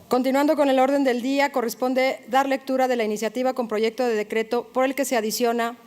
Continuando con el orden del día, corresponde dar lectura de la iniciativa con proyecto de decreto por el que se adiciona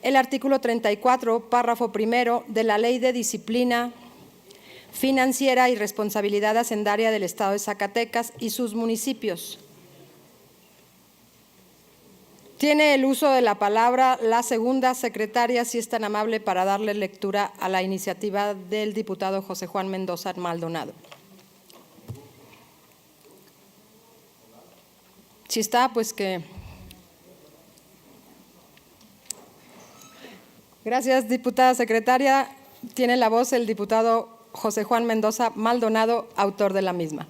el artículo 34, párrafo primero de la Ley de Disciplina Financiera y Responsabilidad Hacendaria del Estado de Zacatecas y sus municipios. Tiene el uso de la palabra la segunda secretaria, si es tan amable, para darle lectura a la iniciativa del diputado José Juan Mendoza Maldonado. Si está, pues que… Gracias, diputada secretaria. Tiene la voz el diputado José Juan Mendoza Maldonado, autor de la misma.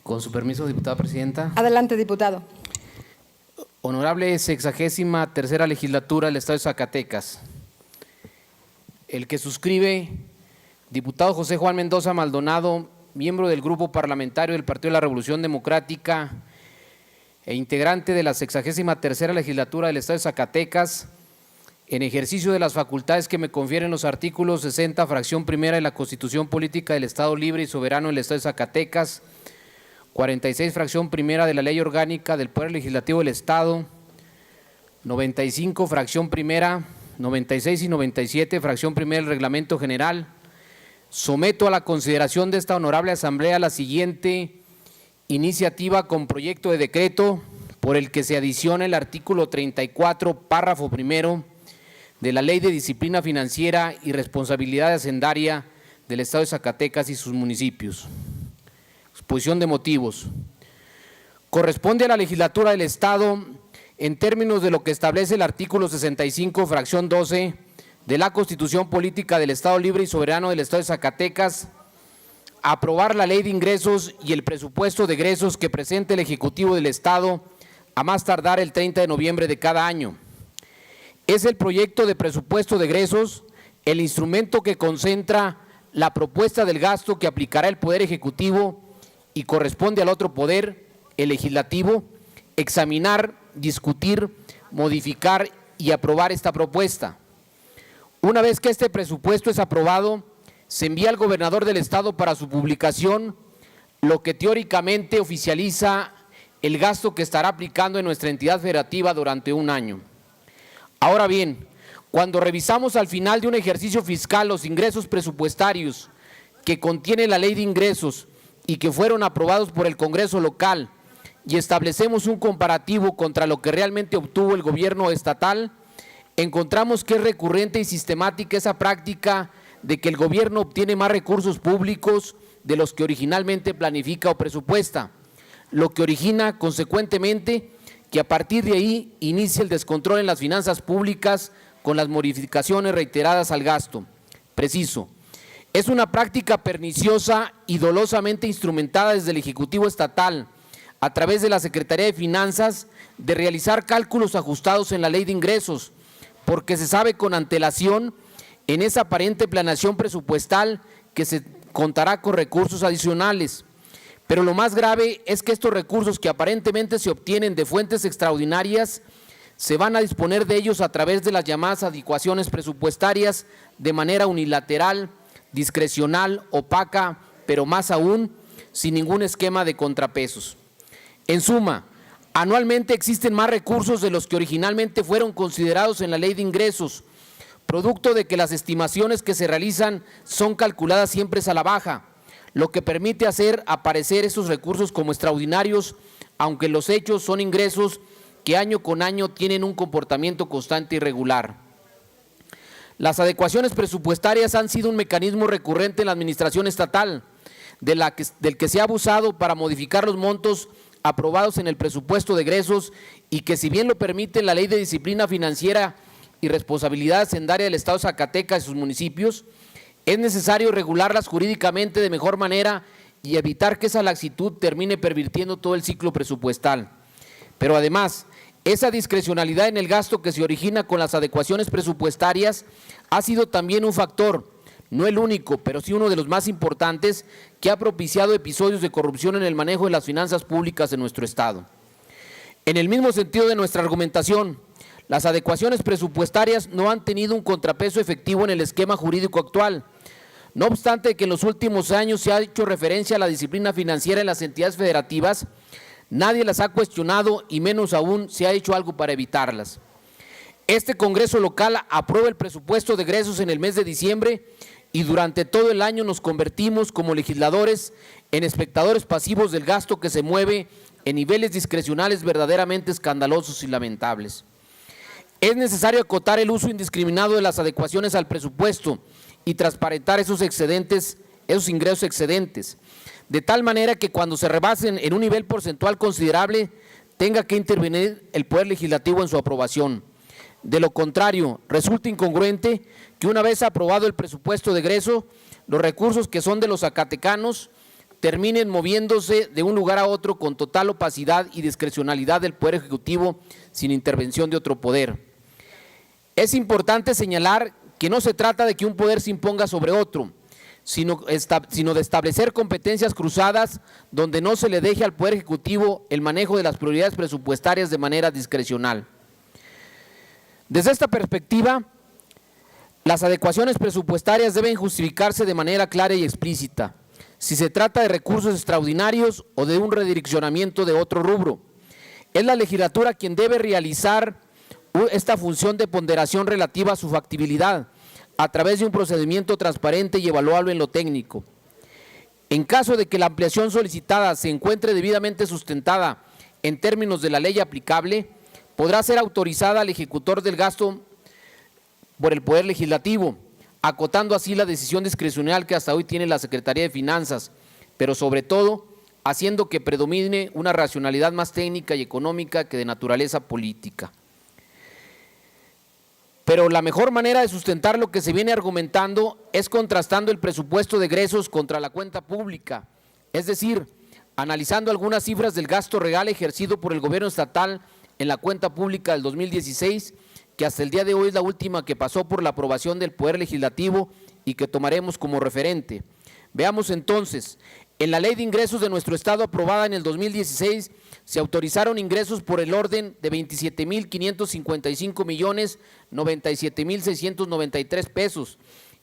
Con su permiso, diputada presidenta. Adelante, diputado. Honorable 63ª legislatura del Estado de Zacatecas. El que suscribe, diputado José Juan Mendoza Maldonado, miembro del Grupo Parlamentario del Partido de la Revolución Democrática e integrante de la 63ª legislatura del Estado de Zacatecas, en ejercicio de las facultades que me confieren los artículos 60, fracción primera de la Constitución Política del Estado Libre y Soberano del Estado de Zacatecas, 46, fracción primera de la Ley Orgánica del Poder Legislativo del Estado, 95, fracción primera, 96 y 97, fracción primera del Reglamento General, someto a la consideración de esta honorable Asamblea la siguiente iniciativa con proyecto de decreto por el que se adiciona el artículo 34, párrafo primero de la Ley de Disciplina Financiera y Responsabilidad Hacendaria del Estado de Zacatecas y sus municipios. Exposición de motivos. Corresponde a la legislatura del Estado, en términos de lo que establece el artículo 65, fracción 12 de la Constitución Política del Estado Libre y Soberano del Estado de Zacatecas, aprobar la Ley de Ingresos y el presupuesto de egresos que presente el Ejecutivo del Estado a más tardar el 30 de noviembre de cada año. Es el proyecto de presupuesto de egresos el instrumento que concentra la propuesta del gasto que aplicará el Poder Ejecutivo y corresponde al otro poder, el legislativo, examinar, discutir, modificar y aprobar esta propuesta. Una vez que este presupuesto es aprobado, se envía al gobernador del estado para su publicación, lo que teóricamente oficializa el gasto que estará aplicando en nuestra entidad federativa durante un año. Ahora bien, cuando revisamos al final de un ejercicio fiscal los ingresos presupuestarios que contiene la Ley de Ingresos y que fueron aprobados por el Congreso local y establecemos un comparativo contra lo que realmente obtuvo el gobierno estatal, encontramos que es recurrente y sistemática esa práctica de que el gobierno obtiene más recursos públicos de los que originalmente planifica o presupuesta, lo que origina consecuentemente que a partir de ahí inicie el descontrol en las finanzas públicas con las modificaciones reiteradas al gasto. Preciso. Es una práctica perniciosa y dolosamente instrumentada desde el Ejecutivo Estatal, a través de la Secretaría de Finanzas, de realizar cálculos ajustados en la Ley de Ingresos, porque se sabe con antelación en esa aparente planeación presupuestal que se contará con recursos adicionales. Pero lo más grave es que estos recursos que aparentemente se obtienen de fuentes extraordinarias se van a disponer de ellos a través de las llamadas adecuaciones presupuestarias de manera unilateral, discrecional, opaca, pero más aún, sin ningún esquema de contrapesos. En suma, anualmente existen más recursos de los que originalmente fueron considerados en la Ley de Ingresos, producto de que las estimaciones que se realizan son calculadas siempre a la baja, lo que permite hacer aparecer esos recursos como extraordinarios, aunque los hechos son ingresos que año con año tienen un comportamiento constante y regular. Las adecuaciones presupuestarias han sido un mecanismo recurrente en la administración estatal, del que se ha abusado para modificar los montos aprobados en el presupuesto de egresos y que, si bien lo permite la Ley de Disciplina Financiera y Responsabilidad Hacendaria del Estado de Zacatecas y sus municipios, es necesario regularlas jurídicamente de mejor manera y evitar que esa laxitud termine pervirtiendo todo el ciclo presupuestal. Pero además, Esa discrecionalidad en el gasto que se origina con las adecuaciones presupuestarias ha sido también un factor, no el único, pero sí uno de los más importantes, que ha propiciado episodios de corrupción en el manejo de las finanzas públicas en nuestro Estado. En el mismo sentido de nuestra argumentación, las adecuaciones presupuestarias no han tenido un contrapeso efectivo en el esquema jurídico actual. No obstante que en los últimos años se ha hecho referencia a la disciplina financiera en las entidades federativas, nadie las ha cuestionado y menos aún se ha hecho algo para evitarlas. Este Congreso local aprueba el presupuesto de egresos en el mes de diciembre y durante todo el año nos convertimos como legisladores en espectadores pasivos del gasto que se mueve en niveles discrecionales verdaderamente escandalosos y lamentables. Es necesario acotar el uso indiscriminado de las adecuaciones al presupuesto y transparentar esos ingresos excedentes, de tal manera que cuando se rebasen en un nivel porcentual considerable, tenga que intervenir el Poder Legislativo en su aprobación. De lo contrario, resulta incongruente que una vez aprobado el presupuesto de egreso, los recursos que son de los zacatecanos terminen moviéndose de un lugar a otro con total opacidad y discrecionalidad del Poder Ejecutivo sin intervención de otro poder. Es importante señalar que no se trata de que un poder se imponga sobre otro, sino de establecer competencias cruzadas donde no se le deje al Poder Ejecutivo el manejo de las prioridades presupuestarias de manera discrecional. Desde esta perspectiva, las adecuaciones presupuestarias deben justificarse de manera clara y explícita, si se trata de recursos extraordinarios o de un redireccionamiento de otro rubro. Es la legislatura quien debe realizar esta función de ponderación relativa a su factibilidad a través de un procedimiento transparente y evaluable en lo técnico. En caso de que la ampliación solicitada se encuentre debidamente sustentada en términos de la ley aplicable, podrá ser autorizada al ejecutor del gasto por el Poder Legislativo, acotando así la decisión discrecional que hasta hoy tiene la Secretaría de Finanzas, pero sobre todo haciendo que predomine una racionalidad más técnica y económica que de naturaleza política. Pero la mejor manera de sustentar lo que se viene argumentando es contrastando el presupuesto de egresos contra la cuenta pública, es decir, analizando algunas cifras del gasto real ejercido por el gobierno estatal en la cuenta pública del 2016, que hasta el día de hoy es la última que pasó por la aprobación del Poder Legislativo y que tomaremos como referente. Veamos entonces, en la Ley de Ingresos de nuestro Estado aprobada en el 2016, se autorizaron ingresos por el orden de 27.555.097.693 pesos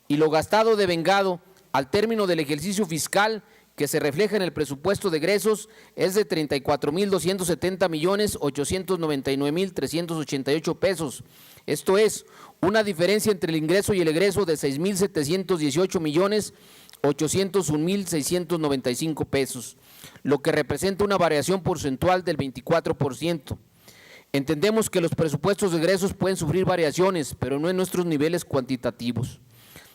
y lo gastado devengado al término del ejercicio fiscal que se refleja en el presupuesto de egresos es de 34.270.899.388 pesos. Esto es una diferencia entre el ingreso y el egreso de 6.718.801.695 pesos, lo que representa una variación porcentual del 24%. Entendemos que los presupuestos de egresos pueden sufrir variaciones, pero no en nuestros niveles cuantitativos.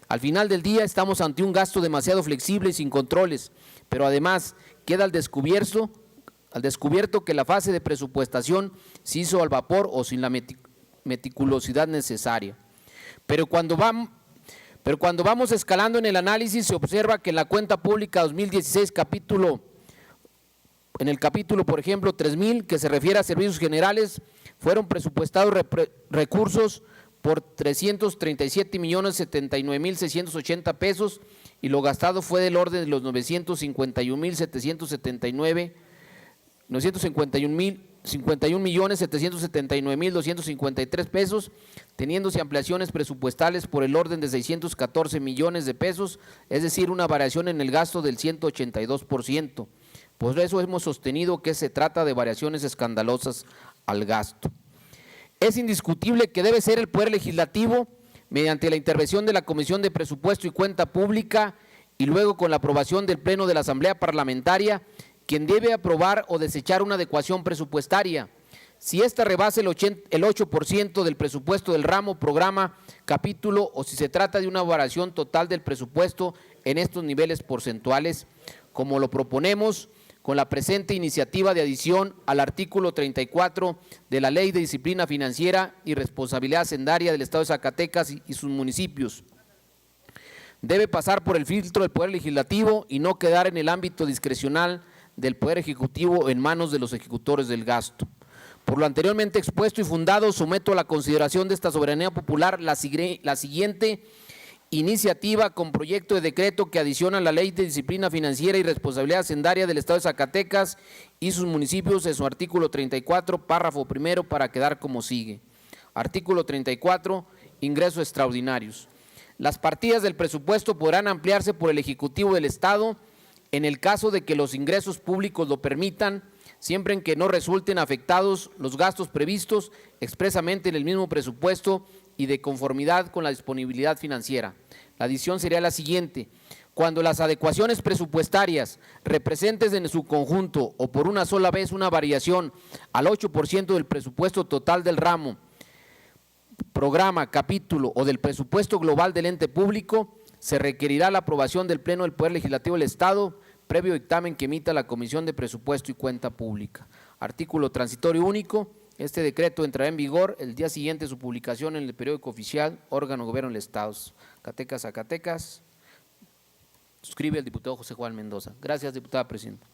Al final del día estamos ante un gasto demasiado flexible y sin controles, pero además queda al descubierto que la fase de presupuestación se hizo al vapor o sin la meticulosidad necesaria. Pero cuando vamos escalando en el análisis se observa que en la cuenta pública 2016 en el capítulo, por ejemplo, 3000, que se refiere a servicios generales, fueron presupuestados recursos por 337.079.680 pesos y lo gastado fue del orden de los 951.779.253 pesos, teniéndose ampliaciones presupuestales por el orden de 614 millones de pesos, es decir, una variación en el gasto del 182%. Por eso hemos sostenido que se trata de variaciones escandalosas al gasto. Es indiscutible que debe ser el Poder Legislativo, mediante la intervención de la Comisión de Presupuesto y Cuenta Pública y luego con la aprobación del Pleno de la Asamblea Parlamentaria, quien debe aprobar o desechar una adecuación presupuestaria. Si ésta rebasa el 8% del presupuesto del ramo, programa, capítulo o si se trata de una variación total del presupuesto en estos niveles porcentuales, como lo proponemos con la presente iniciativa de adición al artículo 34 de la Ley de Disciplina Financiera y Responsabilidad Hacendaria del Estado de Zacatecas y sus municipios. Debe pasar por el filtro del Poder Legislativo y no quedar en el ámbito discrecional del Poder Ejecutivo en manos de los ejecutores del gasto. Por lo anteriormente expuesto y fundado, someto a la consideración de esta soberanía popular la siguiente iniciativa con proyecto de decreto que adiciona la Ley de Disciplina Financiera y Responsabilidad Hacendaria del Estado de Zacatecas y sus municipios en su artículo 34, párrafo primero, para quedar como sigue. Artículo 34, ingresos extraordinarios. Las partidas del presupuesto podrán ampliarse por el Ejecutivo del Estado en el caso de que los ingresos públicos lo permitan, siempre en que no resulten afectados los gastos previstos expresamente en el mismo presupuesto y de conformidad con la disponibilidad financiera. La adición sería la siguiente: cuando las adecuaciones presupuestarias representen en su conjunto o por una sola vez una variación al 8% del presupuesto total del ramo, programa, capítulo o del presupuesto global del ente público, se requerirá la aprobación del Pleno del Poder Legislativo del Estado, previo dictamen que emita la Comisión de Presupuesto y Cuenta Pública. Artículo transitorio único. Este decreto entrará en vigor el día siguiente de su publicación en el periódico oficial, órgano de gobierno del Estado. Zacatecas, Zacatecas. Suscribe el diputado José Juan Mendoza. Gracias, diputada presidenta.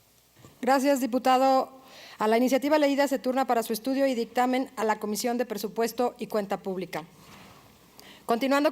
Gracias, diputado. A la iniciativa leída se turna para su estudio y dictamen a la Comisión de Presupuesto y Cuenta Pública. Continuando